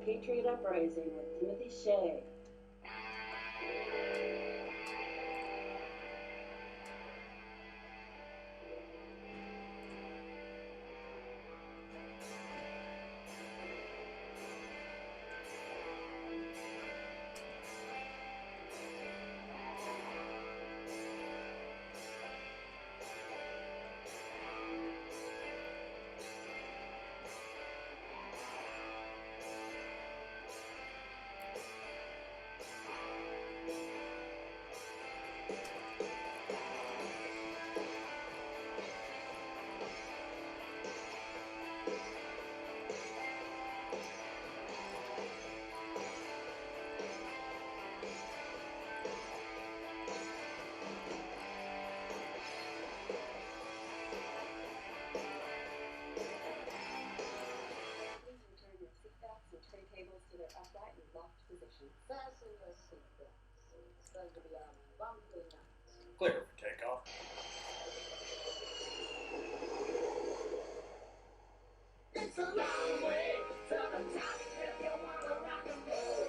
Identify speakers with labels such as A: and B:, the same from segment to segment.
A: Patriot Uprising with Timothy Shea. Tray tables to their upright and locked positions. Fasten your seatbelts. It's going to be a bumpy night.
B: Clear for takeoff.
C: It's a long way to the top if you want to rock and roll.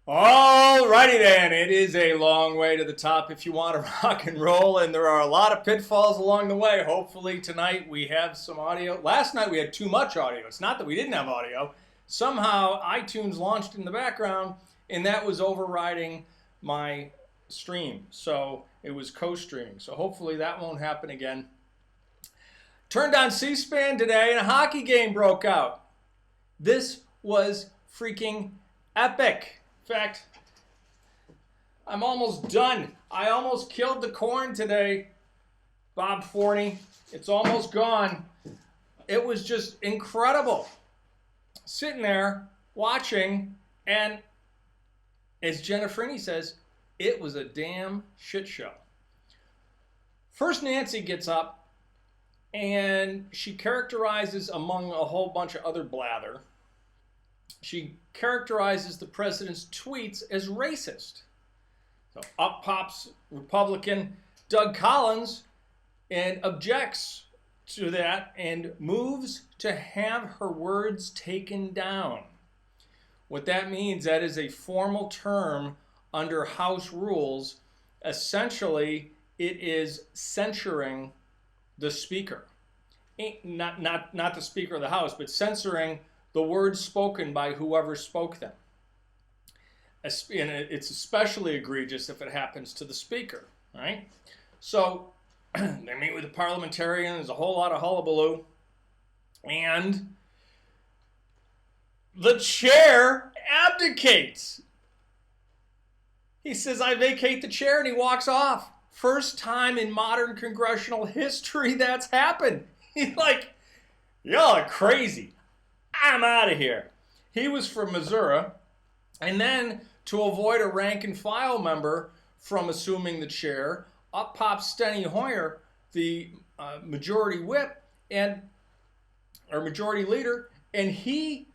B: Alrighty then, it is a long way to the top if you want to rock and roll, and there are a lot of pitfalls along the way. Hopefully tonight we have some audio. Last night we had too much audio. It's not that we didn't have audio. Somehow iTunes launched in the background, and that was overriding my stream. So it was co-streaming. So hopefully that won't happen again. Turned on C-SPAN today, and a hockey game broke out. This was freaking epic. In fact, I'm almost done. I almost killed the corn today, Bob Forney. It's almost gone. It was just incredible. Sitting there, watching, and as Jenna Freeney says, it was a damn shit show. First, Nancy gets up, and she characterizes, among a whole bunch of other blather, she characterizes the president's tweets as racist. So up pops Republican Doug Collins and objects to that and moves to have her words taken down. What that means, that is a formal term under House rules. Essentially, it is censuring the speaker. Not the Speaker of the House, but censoring the words spoken by whoever spoke them. And it's especially egregious if it happens to the speaker, right? So they meet with the parliamentarian, there's a whole lot of hullabaloo, and the chair abdicates. He says, I vacate the chair, and he walks off. First time in modern congressional history that's happened. He's like, y'all are crazy. I'm out of here. He was from Missouri, and then to avoid a rank and file member from assuming the chair, up pops Steny Hoyer, the majority whip or majority leader, and he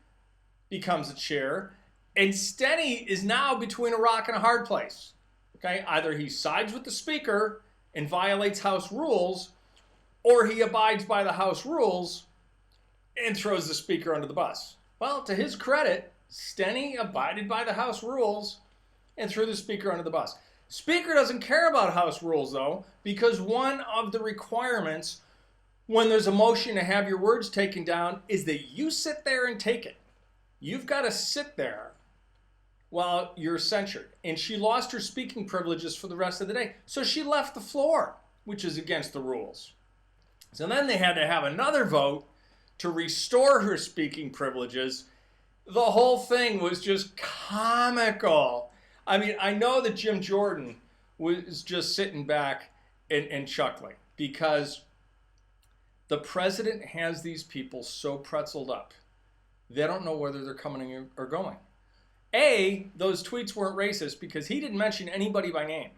B: becomes the chair. And Steny is now between a rock and a hard place. Okay, either he sides with the speaker and violates House rules, or he abides by the House rules and throws the speaker under the bus. Well, to his credit, Steny abided by the House rules and threw the speaker under the bus. Speaker doesn't care about House rules, though, because one of the requirements when there's a motion to have your words taken down is that you sit there and take it. You've got to sit there while you're censured. And she lost her speaking privileges for the rest of the day. So she left the floor, which is against the rules. So then they had to have another vote to restore her speaking privileges. The whole thing was just comical. I mean, I know that Jim Jordan was just sitting back and chuckling because the president has these people so pretzeled up, they don't know whether they're coming or going. A, those tweets weren't racist because he didn't mention anybody by name.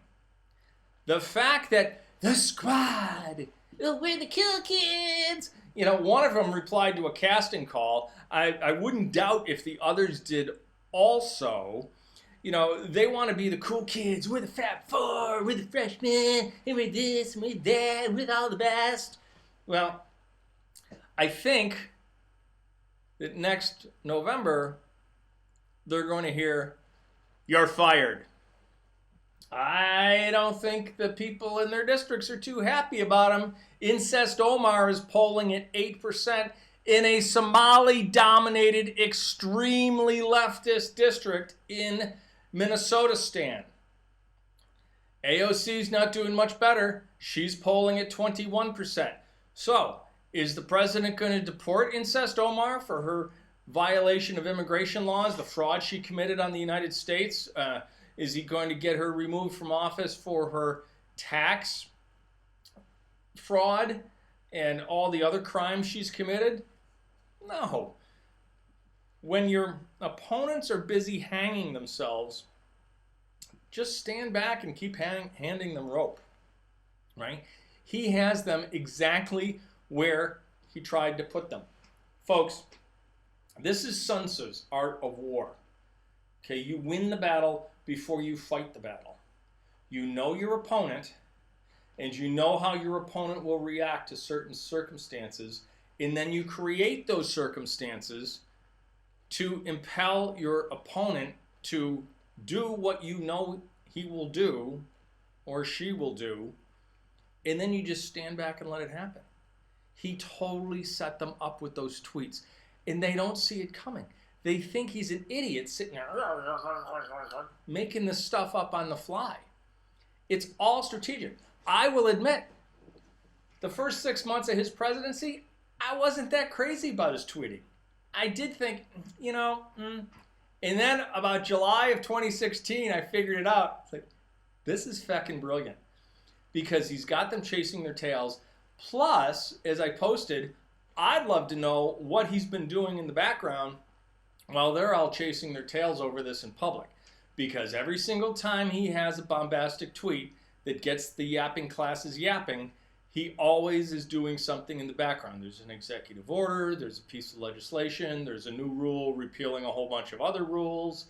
B: The fact that the squad, we're the cool kids. You know, one of them replied to a casting call. I wouldn't doubt if the others did also. You know, they want to be the cool kids. We're the Fab Four. We're the freshmen. And we're this and we're that. We're all the best. Well, I think that next November, they're going to hear, "You're fired." I don't think the people in their districts are too happy about him. Incest Omar is polling at 8% in a Somali-dominated, extremely leftist district in Minnesota Stan. AOC's not doing much better. She's polling at 21%. So, is the president going to deport Incest Omar for her violation of immigration laws, the fraud she committed on the United States? Is he going to get her removed from office for her tax fraud and all the other crimes she's committed? No. When your opponents are busy hanging themselves, just stand back and keep handing them rope, right? He has them exactly where he tried to put them. Folks, this is Sun Tzu's art of war. Okay, you win the battle before you fight the battle. You know your opponent, and you know how your opponent will react to certain circumstances, and then you create those circumstances to impel your opponent to do what you know he will do or she will do, and then you just stand back and let it happen. He totally set them up with those tweets, and they don't see it coming. They think he's an idiot sitting there making this stuff up on the fly. It's all strategic. I will admit, the first 6 months of his presidency, I wasn't that crazy about his tweeting. I did think, And then about July of 2016, I figured it out. It's like, this is feckin' brilliant. Because he's got them chasing their tails. Plus, as I posted, I'd love to know what he's been doing in the background while they're all chasing their tails over this in public. Because every single time he has a bombastic tweet that gets the yapping classes yapping, he always is doing something in the background. There's an executive order, there's a piece of legislation, there's a new rule repealing a whole bunch of other rules.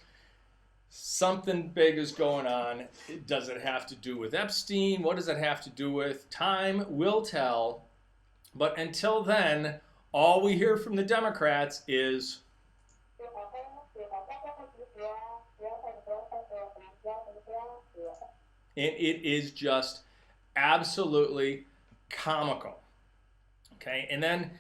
B: Something big is going on. Does it have to do with Epstein? What does it have to do with? Time will tell. But until then, all we hear from the Democrats is, and it is just absolutely comical. Okay, and then,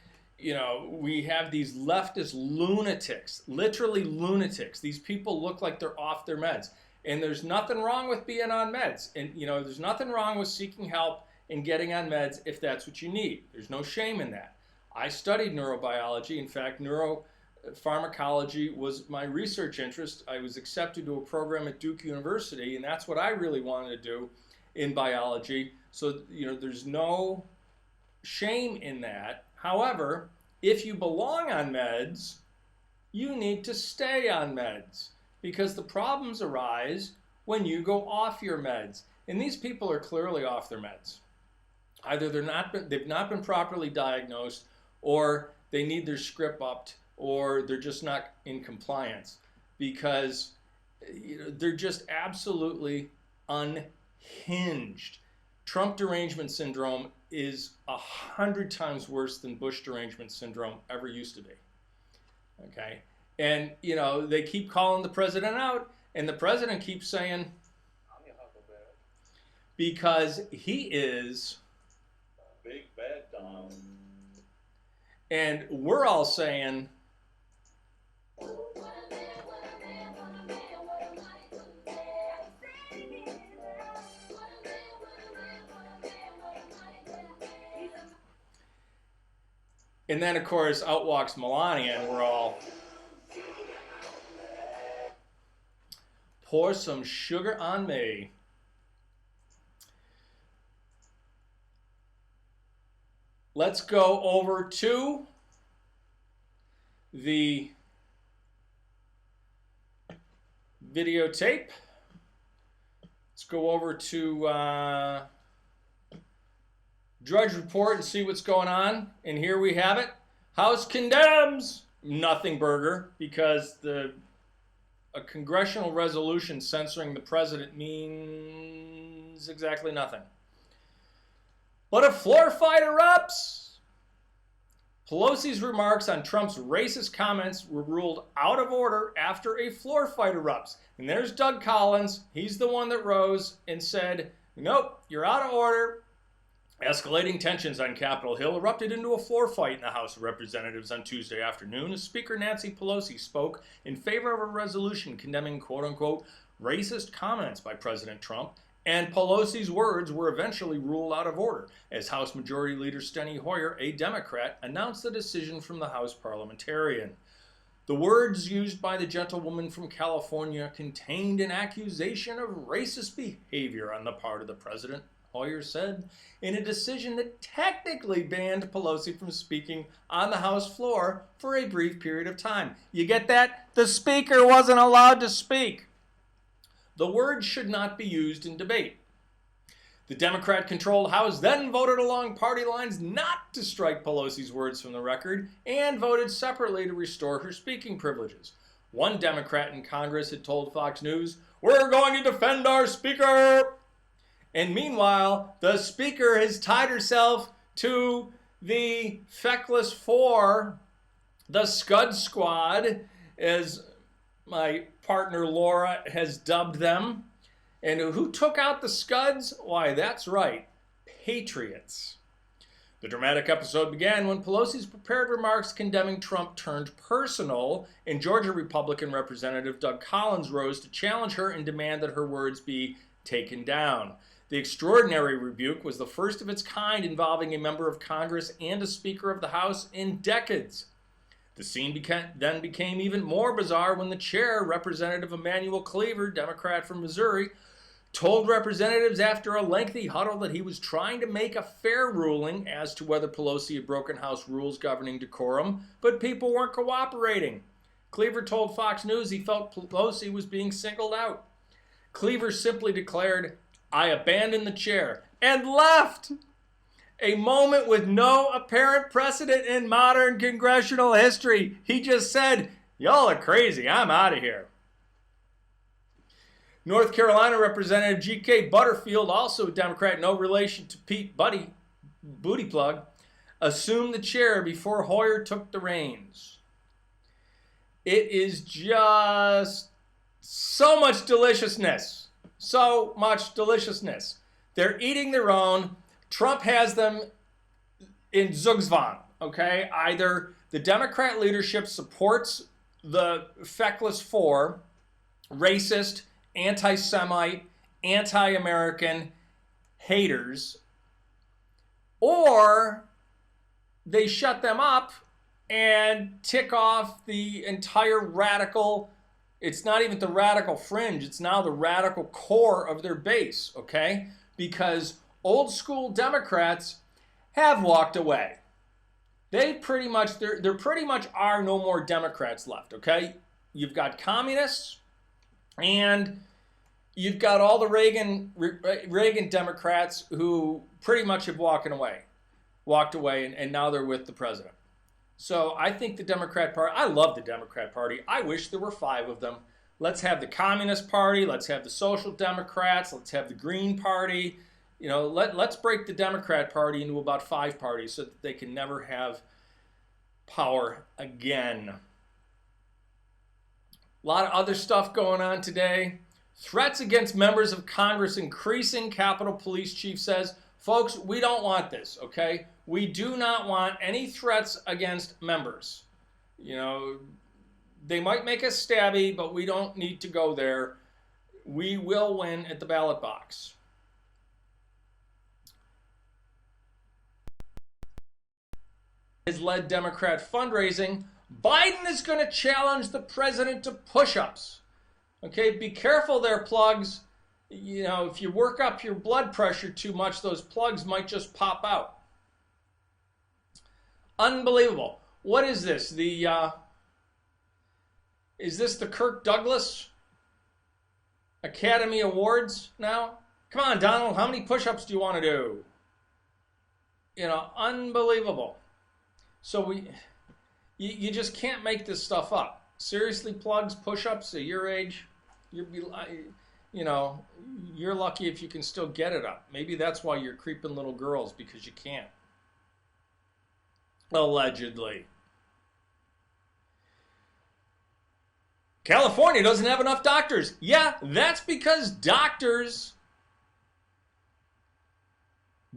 B: we have these leftist lunatics, literally lunatics. These people look like they're off their meds. And there's nothing wrong with being on meds. And, there's nothing wrong with seeking help and getting on meds if that's what you need. There's no shame in that. I studied neurobiology. In fact, neuropharmacology was my research interest. I was accepted to a program at Duke University, and that's what I really wanted to do in biology. So, there's no shame in that. However, if you belong on meds, you need to stay on meds because the problems arise when you go off your meds. And these people are clearly off their meds. Either they've not been properly diagnosed, or they need their script upped, or they're just not in compliance because they're just absolutely unhinged. Trump derangement syndrome is 100 times worse than Bush derangement syndrome ever used to be. Okay? And, they keep calling the president out, and the president keeps saying,
C: I'm your huckleberry.
B: Because he is
C: Big bad Donald.
B: And we're all saying, and then, of course, out walks Melania, and we're all, pour some sugar on me. Let's go over to the videotape. Let's go over to Drudge Report and see what's going on. And here we have it. House condemns Nothing Burger because a congressional resolution censoring the president means exactly nothing. But a floor fight erupts. Pelosi's remarks on Trump's racist comments were ruled out of order after a floor fight erupts. And there's Doug Collins. He's the one that rose and said, nope, you're out of order. Escalating tensions on Capitol Hill erupted into a floor fight in the House of Representatives on Tuesday afternoon as Speaker Nancy Pelosi spoke in favor of a resolution condemning quote-unquote racist comments by President Trump, and Pelosi's words were eventually ruled out of order as House Majority Leader Steny Hoyer, a Democrat, announced the decision from the House parliamentarian. The words used by the gentlewoman from California contained an accusation of racist behavior on the part of the president, Hoyer said, in a decision that technically banned Pelosi from speaking on the House floor for a brief period of time. You get that? The speaker wasn't allowed to speak. The words should not be used in debate. The Democrat-controlled House then voted along party lines not to strike Pelosi's words from the record and voted separately to restore her speaking privileges. One Democrat in Congress had told Fox News, "We're going to defend our speaker." And meanwhile, the speaker has tied herself to the feckless four, the Scud Squad, as my partner Laura has dubbed them. And who took out the Scuds? Why, that's right, Patriots. The dramatic episode began when Pelosi's prepared remarks condemning Trump turned personal, and Georgia Republican Representative Doug Collins rose to challenge her and demand that her words be taken down. The extraordinary rebuke was the first of its kind involving a member of Congress and a Speaker of the House in decades. The scene then became even more bizarre when the chair, Representative Emanuel Cleaver, Democrat from Missouri, told representatives after a lengthy huddle that he was trying to make a fair ruling as to whether Pelosi had broken House rules governing decorum, but people weren't cooperating. Cleaver told Fox News he felt Pelosi was being singled out. Cleaver simply declared, "I abandoned the chair," and left. A moment with no apparent precedent in modern congressional history. He just said, "Y'all are crazy, I'm out of here." North Carolina Representative G.K. Butterfield, also a Democrat, no relation to Pete Booty Plug, assumed the chair before Hoyer took the reins. It is just so much deliciousness. So much deliciousness. They're eating their own. Trump has them in Zugzwang, okay? Either the Democrat leadership supports the feckless four, racist, anti-Semite, anti-American haters, or they shut them up and tick off the entire radical, it's not even the radical fringe, it's now the radical core of their base, okay? Because old school Democrats have walked away. They pretty much, there pretty much are no more Democrats left, okay? You've got communists, and you've got all the Reagan Democrats who pretty much have walked away, and now they're with the president. So I think the Democrat Party, I love the Democrat Party. I wish there were 5 of them. Let's have the Communist Party, let's have the Social Democrats, let's have the Green Party. You know, let's break the Democrat Party into about 5 parties so that they can never have power again. A lot of other stuff going on today. Threats against members of Congress increasing, Capitol Police Chief says. Folks, we don't want this, okay? We do not want any threats against members. You know, they might make us stabby, but we don't need to go there. We will win at the ballot box. Has led Democrat fundraising. Biden is going to challenge the president to push-ups. Okay, be careful there, plugs. You know, if you work up your blood pressure too much, those plugs might just pop out. Unbelievable. What is this? Is this the Kirk Douglas Academy Awards now? Come on, Donald, how many push-ups do you want to do? You know, unbelievable. So you just can't make this stuff up. Seriously, plugs, push-ups at your age, you know, you're lucky if you can still get it up. Maybe that's why you're creeping little girls, because you can't. Allegedly. California doesn't have enough doctors. Yeah, that's because doctors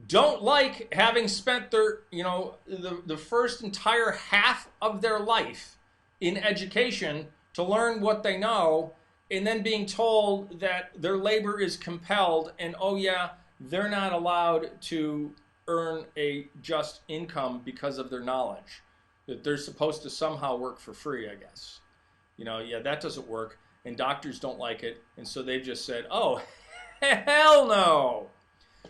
B: don't like having spent their, the first entire half of their life in education to learn what they know, and then being told that their labor is compelled, and oh yeah, they're not allowed to earn a just income because of their knowledge. That they're supposed to somehow work for free, I guess. Yeah, that doesn't work, and doctors don't like it, and so they've just said, oh, hell no.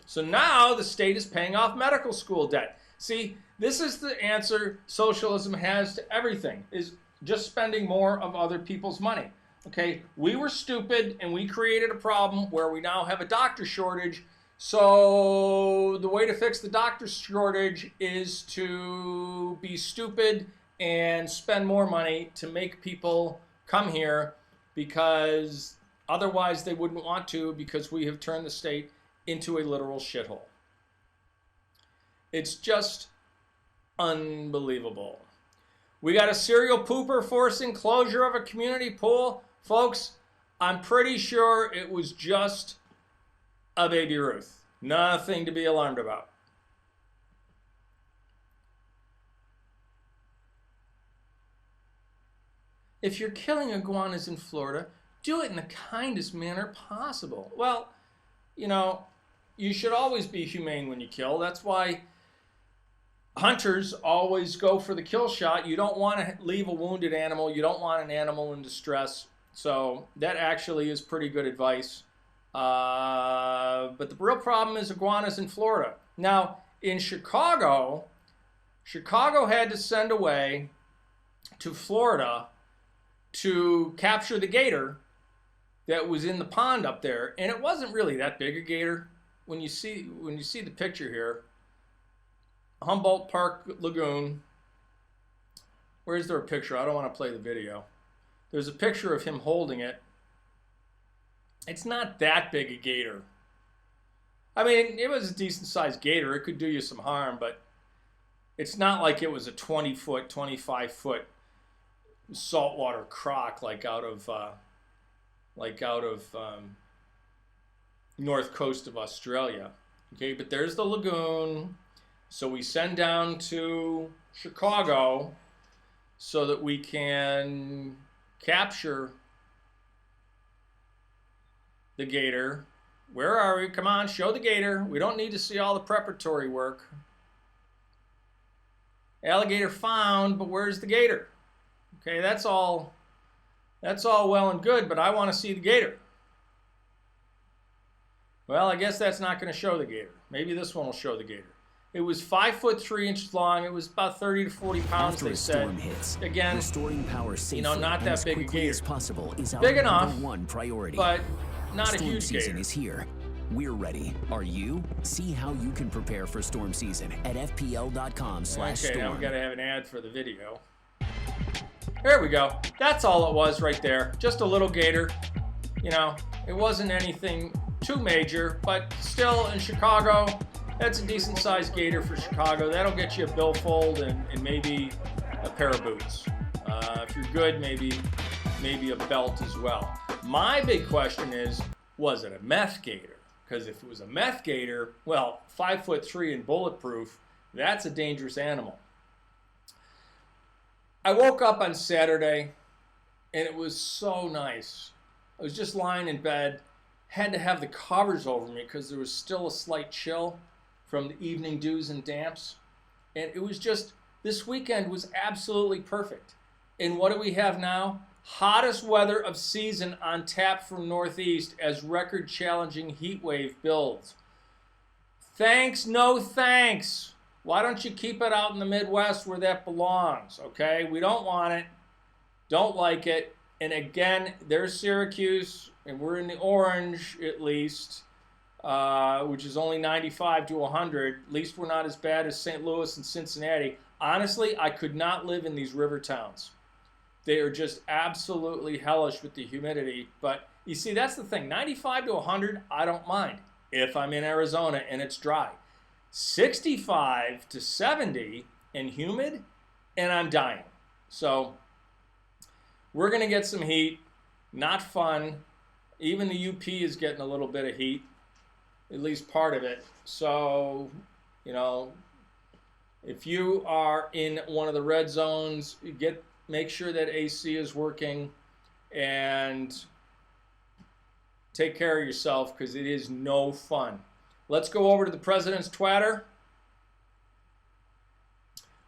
B: So now the state is paying off medical school debt. See, this is the answer socialism has to everything, is just spending more of other people's money. Okay, we were stupid, and we created a problem where we now have a doctor shortage. So the way to fix the doctor shortage is to be stupid and spend more money to make people come here, because otherwise they wouldn't want to, because we have turned the state into a literal shithole. It's just unbelievable. We got a serial pooper forcing closure of a community pool. Folks, I'm pretty sure it was just a baby Ruth. Nothing to be alarmed about. If you're killing iguanas in Florida, do it in the kindest manner possible. Well, you should always be humane when you kill. That's why hunters always go for the kill shot. You don't want to leave a wounded animal. You don't want an animal in distress. So that actually is pretty good advice. But the real problem is iguanas in Florida. Now, in Chicago had to send away to Florida to capture the gator that was in the pond up there, and it wasn't really that big a gator. When you see the picture here, Humboldt Park Lagoon. Where is there a picture? I don't want to play the video. There's a picture of him holding it. It's not that big a gator. I mean, it was a decent sized gator. It could do you some harm, but it's not like it was a 20-foot, 25-foot saltwater croc like out of north coast of Australia. Okay, but there's the lagoon. So we send down to Chicago so that we can capture the gator. Where are we? Come on, show the gator. We don't need to see all the preparatory work. Alligator found, but where's the gator? Okay, that's all well and good, but I want to see the gator. Well, I guess that's not going to show the gator. Maybe this one will show the gator. It was 5 foot 3 inches long. It was about 30 to 40 pounds.
D: After
B: they
D: a
B: said.
D: storm hits,
B: Again,
D: restoring power safely
B: not that big a gator.
D: as possible is our
B: Big enough,
D: number one priority.
B: but not
D: storm
B: a huge
D: season
B: gator.
D: is here. We're ready. Are you? See how you can prepare for storm season at fpl.com/storm.
B: Okay, now we got to have an ad for the video. There we go. That's all it was right there. Just a little gator. It wasn't anything too major, but still in Chicago, that's a decent sized gator for Chicago. That'll get you a billfold and maybe a pair of boots. If you're good, maybe a belt as well. My big question is, was it a meth gator? Because if it was a meth gator, well, 5 foot 3 and bulletproof, that's a dangerous animal. I woke up on Saturday, and it was so nice. I was just lying in bed, had to have the covers over me because there was still a slight chill from the evening dews and damps. And it was just, this weekend was absolutely perfect. And what do we have now? Hottest weather of season on tap from Northeast as record-challenging heat wave builds. Thanks, no thanks. Why don't you keep it out in the Midwest where that belongs, okay? We don't want it. Don't like it. And again, there's Syracuse, and we're in the orange at least, which is only 95 to 100. At least we're not as bad as St. Louis and Cincinnati. Honestly, I could not live in these river towns. They are just absolutely hellish with the humidity. But you see, that's the thing. 95 to 100, I don't mind if I'm in Arizona and it's dry. 65 to 70 and humid, and I'm dying. So we're going to get some heat. Not fun. Even the UP is getting a little bit of heat, at least part of it. So, you know, if you are in one of the red zones, make sure that AC is working and take care of yourself, because it is no fun. Let's go over to the President's Twatter.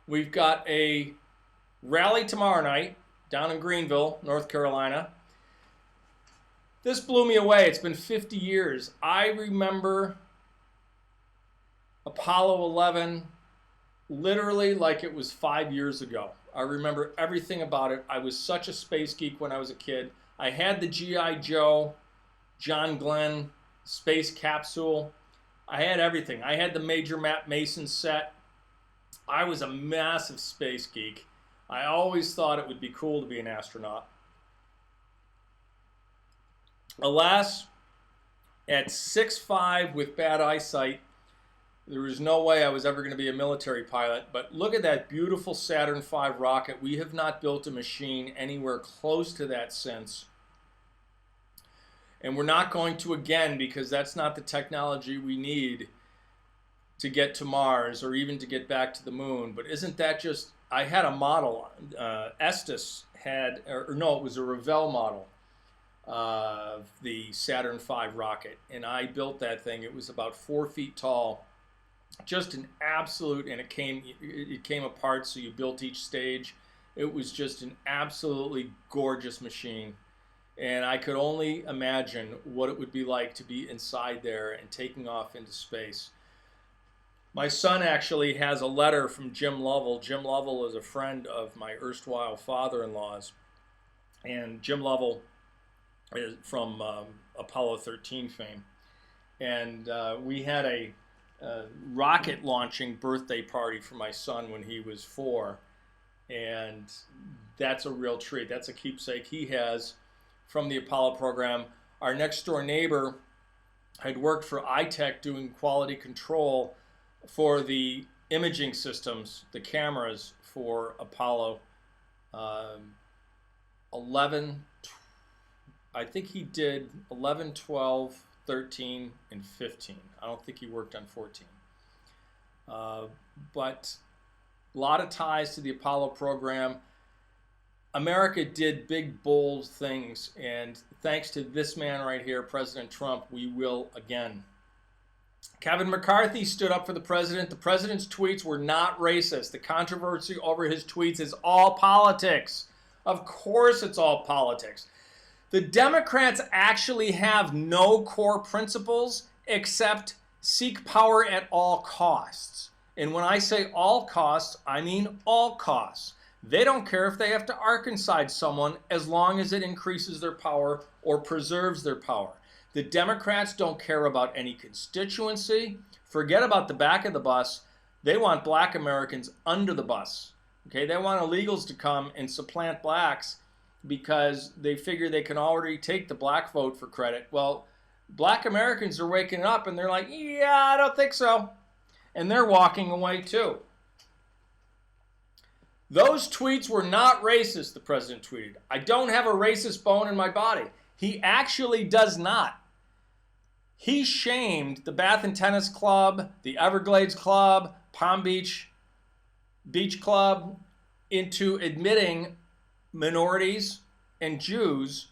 B: We've got a rally tomorrow night down in Greenville, North Carolina. This blew me away. It's been 50 years. I remember Apollo 11 literally like it was 5 years ago. I remember everything about it. I was such a space geek when I was a kid. I had the G.I. Joe, John Glenn space capsule. I had everything. I had the Major Matt Mason set. I was a massive space geek. I always thought it would be cool to be an astronaut. Alas, at 6'5" with bad eyesight, there was no way I was ever going to be a military pilot. But look at that beautiful Saturn V rocket. We have not built a machine anywhere close to that since. And we're not going to again, because that's not the technology we need to get to Mars or even to get back to the moon. But isn't that just, I had a model, Estes had, or no, it was a Revell model of the Saturn V rocket. And I built that thing. It was about 4 feet tall. Just an absolute, and it came apart, so you built each stage. It was just an absolutely gorgeous machine. And I could only imagine what it would be like to be inside there and taking off into space. My son actually has a letter from Jim Lovell. Jim Lovell is a friend of my erstwhile father-in-law's. And Jim Lovell is from Apollo 13 fame. And we had a rocket launching birthday party for my son when he was 4. And that's a real treat. That's a keepsake he has from the Apollo program. Our next door neighbor had worked for iTech doing quality control for the imaging systems, the cameras for Apollo 11, I think he did 11, 12, 13, and 15. I don't think he worked on 14. But a lot of ties to the Apollo program. America did big, bold things, and thanks to this man right here, President Trump, we will again. Kevin McCarthy stood up for the president. The president's tweets were not racist. The controversy over his tweets is all politics. Of course it's all politics. The Democrats actually have no core principles except seek power at all costs. And when I say all costs, I mean all costs. They don't care if they have to Arkansas someone as long as it increases their power or preserves their power. The Democrats don't care about any constituency. Forget about the back of the bus. They want black Americans under the bus. Okay, they want illegals to come and supplant blacks because they figure they can already take the black vote for credit. Well, black Americans are waking up and they're like, yeah, I don't think so. And they're walking away too. Those tweets were not racist, the president tweeted. I don't have a racist bone in my body. He actually does not. He shamed the Bath and Tennis Club, the Everglades Club, Palm Beach Beach Club into admitting minorities and Jews.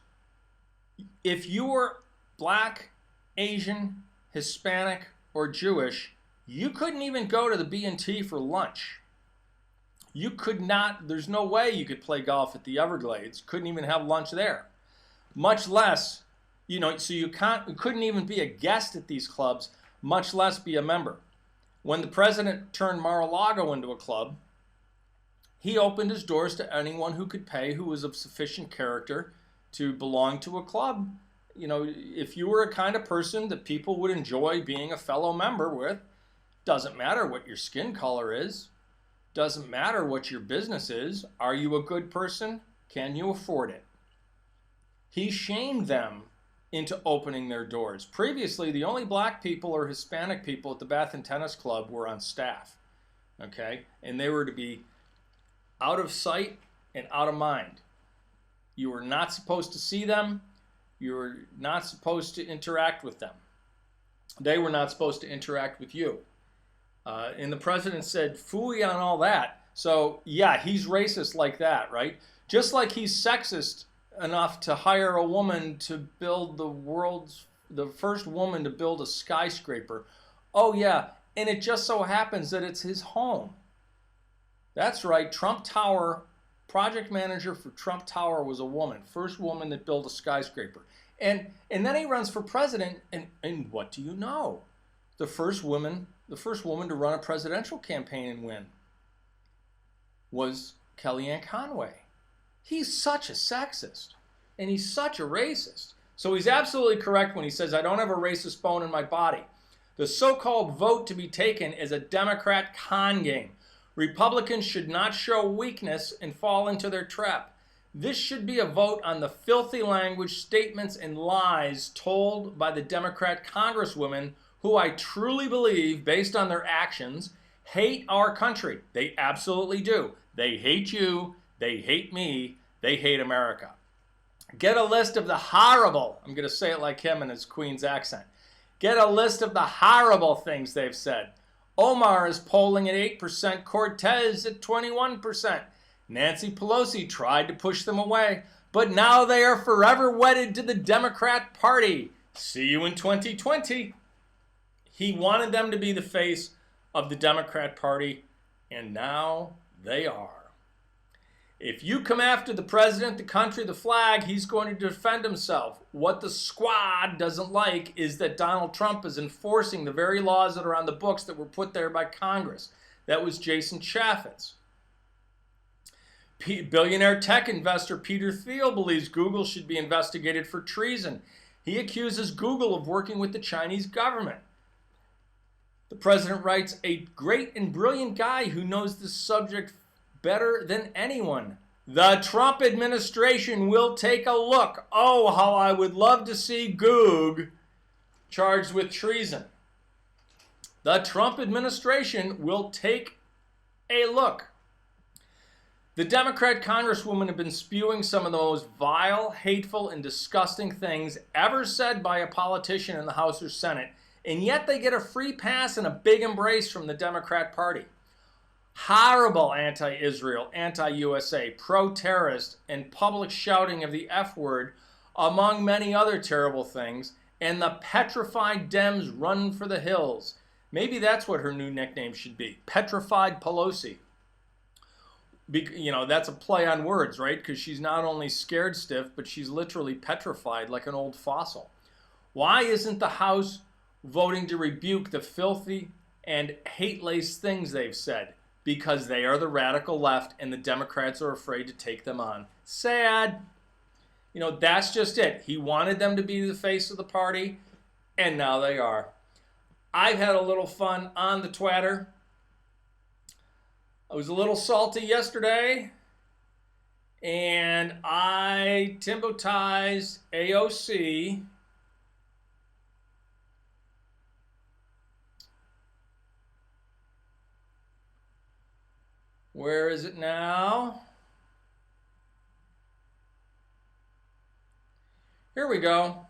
B: If you were black, Asian, Hispanic, or Jewish, you couldn't even go to the B&T for lunch. You could not, there's no way you could play golf at the Everglades. Couldn't even have lunch there. Much less, so you couldn't even be a guest at these clubs, much less be a member. When the president turned Mar-a-Lago into a club, he opened his doors to anyone who could pay, who was of sufficient character to belong to a club. If you were a kind of person that people would enjoy being a fellow member with, doesn't matter what your skin color is, doesn't matter what your business is, are you a good person? Can you afford it? He shamed them into opening their doors. Previously, the only black people or Hispanic people at the Bath and Tennis Club were on staff. okay? And they were to be out of sight and out of mind. You were not supposed to see them. You were not supposed to interact with them. They were not supposed to interact with you. And the president said, phooey on all that. So, yeah, he's racist like that, right? Just like he's sexist enough to hire a woman to build the first woman to build a skyscraper. Oh, yeah, and it just so happens that it's his home. That's right, Trump Tower, project manager for Trump Tower was a woman. First woman that built a skyscraper. And then he runs for president, and what do you know? The first woman to run a presidential campaign and win was Kellyanne Conway. He's such a sexist, and he's such a racist. So he's absolutely correct when he says, I don't have a racist bone in my body. The so-called vote to be taken is a Democrat con game. Republicans should not show weakness and fall into their trap. This should be a vote on the filthy language, statements, and lies told by the Democrat congresswomen who I truly believe, based on their actions, hate our country. They absolutely do. They hate you. They hate me. They hate America. Get a list of the horrible, I'm going to say it like him in his Queen's accent. Get a list of the horrible things they've said. Omar is polling at 8%, Cortez at 21%. Nancy Pelosi tried to push them away, but now they are forever wedded to the Democrat Party. See you in 2020. He wanted them to be the face of the Democrat Party, and now they are. If you come after the president, the country, the flag, he's going to defend himself. What the squad doesn't like is that Donald Trump is enforcing the very laws that are on the books that were put there by Congress. That was Jason Chaffetz. Billionaire tech investor Peter Thiel believes Google should be investigated for treason. He accuses Google of working with the Chinese government. The president writes, a great and brilliant guy who knows this subject better than anyone. The Trump administration will take a look. Oh, how I would love to see Goog charged with treason. The Trump administration will take a look. The Democrat congresswomen have been spewing some of the most vile, hateful, and disgusting things ever said by a politician in the House or Senate, and yet they get a free pass and a big embrace from the Democrat Party. Horrible anti-Israel, anti-USA, pro-terrorist, and public shouting of the F word, among many other terrible things, and the petrified Dems run for the hills. Maybe that's what her new nickname should be, Petrified Pelosi. You know, that's a play on words, right? Because she's not only scared stiff, but she's literally petrified like an old fossil. Why isn't the House voting to rebuke the filthy and hate-laced things they've said? Because they are the radical left and the Democrats are afraid to take them on. Sad. You know, that's just it. He wanted them to be the face of the party, and now they are. I've had a little fun on the Twitter. I was a little salty yesterday, and I Timbotized AOC. Where is it now? Here we go.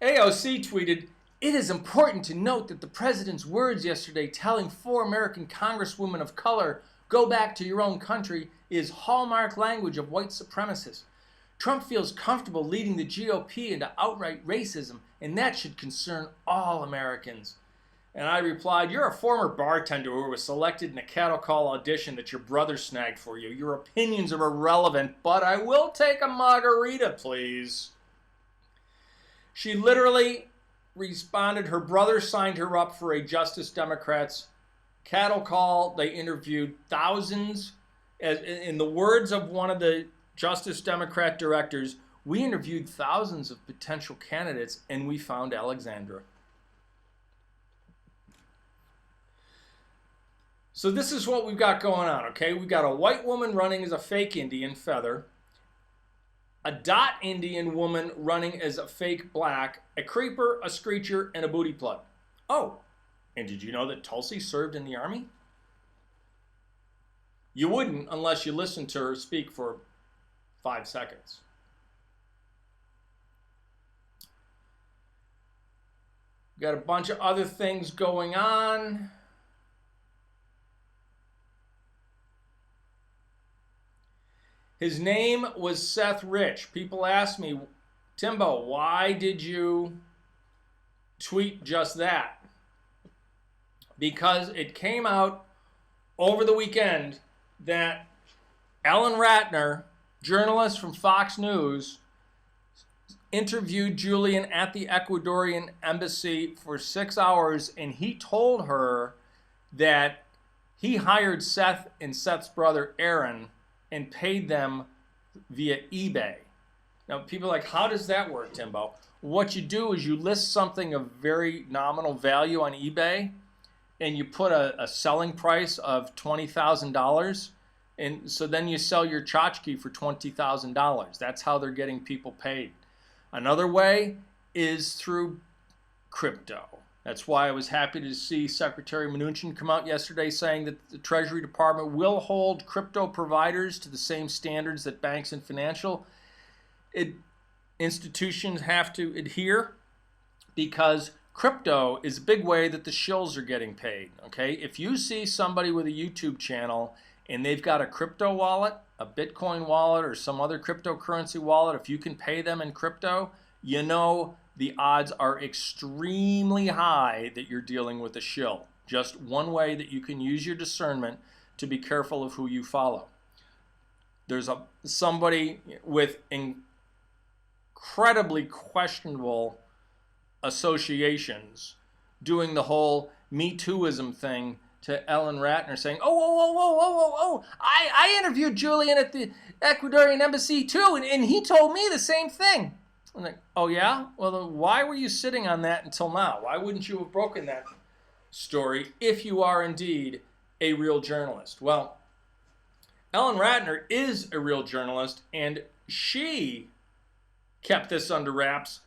B: AOC tweeted, "It is important to note that the president's words yesterday telling 4 American congresswomen of color, 'Go back to your own country,' is hallmark language of white supremacists. Trump feels comfortable leading the GOP into outright racism, and that should concern all Americans." And I replied, "You're a former bartender who was selected in a cattle call audition that your brother snagged for you. Your opinions are irrelevant, but I will take a margarita, please." She literally responded, her brother signed her up for a Justice Democrats cattle call. They interviewed thousands. In the words of one of the Justice Democrat directors, "We interviewed thousands of potential candidates and we found Alexandra." So this is what we've got going on, okay? We've got a white woman running as a fake Indian feather, a dot Indian woman running as a fake black, a creeper, a screecher, and a booty plug. Oh, And did you know that Tulsi served in the Army? You wouldn't unless you listened to her speak for 5 seconds. Got a bunch of other things going on. His name was Seth Rich. People ask me, Timbo, why did you tweet just that? Because it came out over the weekend that Ellen Ratner, journalist from Fox News, interviewed Julian at the Ecuadorian embassy for 6 hours, and he told her that he hired Seth and Seth's brother Aaron and paid them via eBay. Now, people are like, how does that work, Timbo? What you do is you list something of very nominal value on eBay, and you put a selling price of $20,000, and so then you sell your tchotchke for $20,000. That's how they're getting people paid. Another way is through crypto. That's why I was happy to see Secretary Mnuchin come out yesterday saying that the Treasury Department will hold crypto providers to the same standards that banks and financial institutions have to adhere, because crypto is a big way that the shills are getting paid. Okay, if you see somebody with a YouTube channel and they've got a crypto wallet, a Bitcoin wallet, or some other cryptocurrency wallet, if you can pay them in crypto, you know the odds are extremely high that you're dealing with a shill. Just one way that you can use your discernment to be careful of who you follow. There's somebody with incredibly questionable associations doing the whole Me Tooism thing to Ellen Ratner, saying, I interviewed Julian at the Ecuadorian embassy too, and he told me the same thing. I'm like, oh yeah? Well, then why were you sitting on that until now? Why wouldn't you have broken that story if you are indeed a real journalist? Well, Ellen Ratner is a real journalist, and she kept this under wraps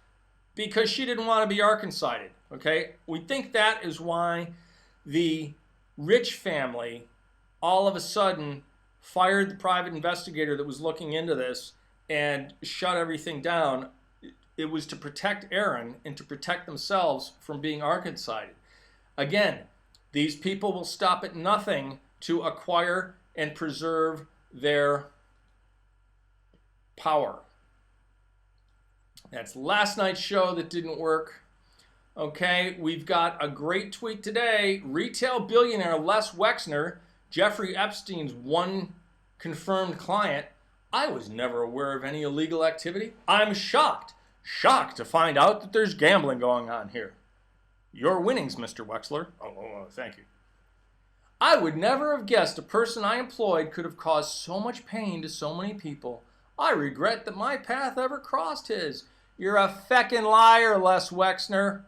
B: because she didn't want to be Arkansided, okay? We think that is why the Rich family all of a sudden fired the private investigator that was looking into this and shut everything down. It was to protect Aaron and to protect themselves from being Arkansided. Again, these people will stop at nothing to acquire and preserve their power. That's last night's show that didn't work. Okay, we've got a great tweet today. Retail billionaire Les Wexner, Jeffrey Epstein's one confirmed client. I was never aware of any illegal activity. I'm shocked to find out that there's gambling going on here. Your winnings, Mr. Wexler. Oh, thank you. I would never have guessed a person I employed could have caused so much pain to so many people. I regret that my path ever crossed his. You're a feckin' liar, Les Wexner.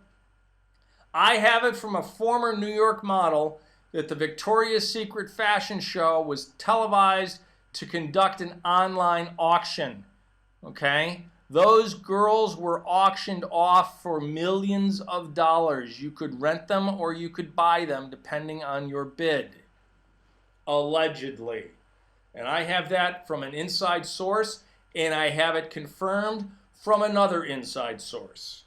B: I have it from a former New York model that the Victoria's Secret fashion show was televised to conduct an online auction. Okay? Those girls were auctioned off for millions of dollars. You could rent them or you could buy them depending on your bid. Allegedly. And I have that from an inside source, and I have it confirmed from another inside source.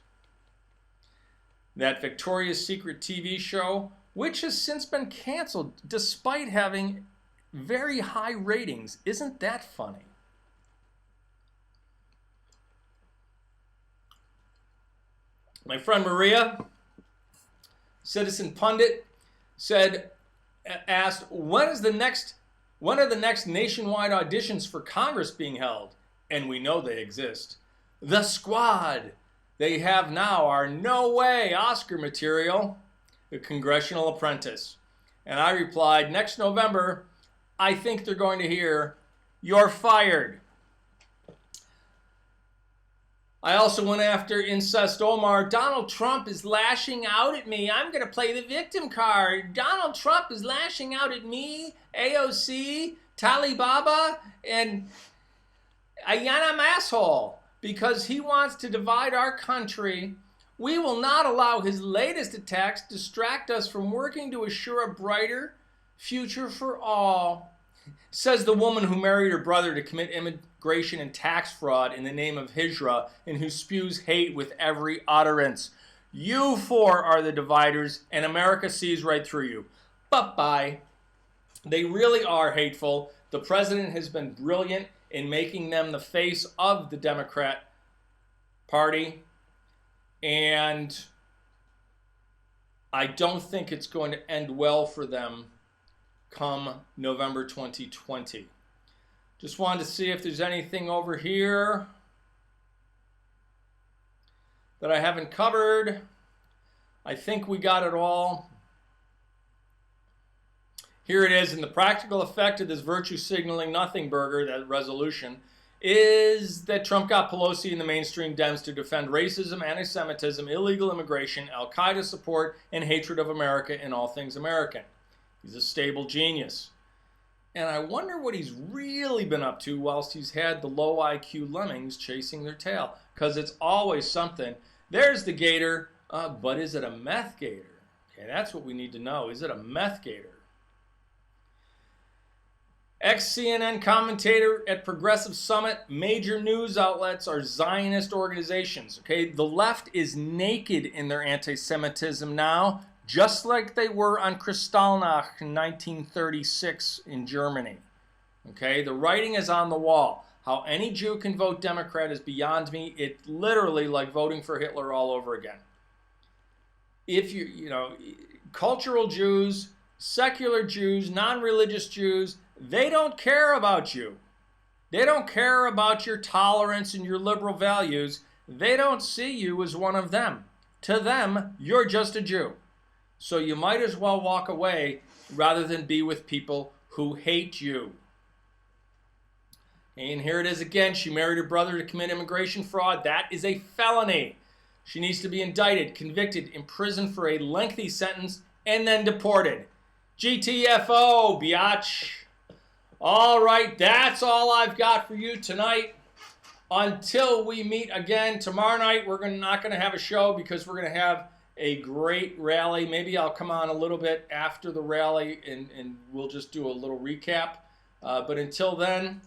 B: That Victoria's Secret TV show, which has since been canceled despite having very high ratings. Isn't that funny? My friend Maria, Citizen Pundit, asked, when are the next nationwide auditions for Congress being held? And we know they exist. The squad they have now are no way Oscar material, The Congressional Apprentice. And I replied, next November, I think they're going to hear, you're fired. I also went after Incest Omar. Donald Trump is lashing out at me. I'm going to play the victim card. Donald Trump is lashing out at me, AOC, Talibaba, and Ayanam asshole, because he wants to divide our country We will not allow his latest attacks distract us from working to assure a brighter future for all, says the woman who married her brother to commit immigration and tax fraud in the name of Hijra and who spews hate with every utterance. You four are the dividers, and America sees right through you. Bye-bye. They really are hateful. The president has been brilliant in making them the face of the Democrat Party. And I don't think it's going to end well for them come November 2020. Just wanted to see if there's anything over here that I haven't covered. I think we got it all. Here it is. And the practical effect of this virtue signaling nothing burger, that resolution, is that Trump got Pelosi and the mainstream Dems to defend racism, anti-Semitism, illegal immigration, Al-Qaeda support, and hatred of America and all things American. He's a stable genius. And I wonder what he's really been up to whilst he's had the low IQ lemmings chasing their tail. Because it's always something. There's the gator, but is it a meth gator? Okay, that's what we need to know. Is it a meth gator? Ex-CNN commentator at Progressive Summit, major news outlets are Zionist organizations. Okay, the left is naked in their anti-Semitism now, just like they were on Kristallnacht in 1936 in Germany. Okay, the writing is on the wall. How any Jew can vote Democrat is beyond me. It's literally like voting for Hitler all over again. If you know, cultural Jews, secular Jews, non-religious Jews, they don't care about you. They don't care about your tolerance and your liberal values. They don't see you as one of them. To them, you're just a Jew. So you might as well walk away rather than be with people who hate you. And here it is again. She married her brother to commit immigration fraud. That is a felony. She needs to be indicted, convicted, imprisoned for a lengthy sentence, and then deported. GTFO, biatch. All right, that's all I've got for you tonight. Until we meet again tomorrow night, we're not going to have a show because we're going to have a great rally. Maybe I'll come on a little bit after the rally and we'll just do a little recap. But until then,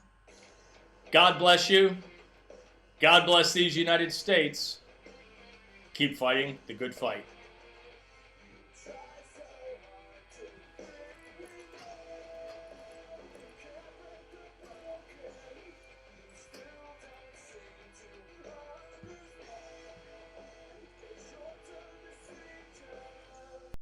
B: God bless you. God bless these United States. Keep fighting the good fight.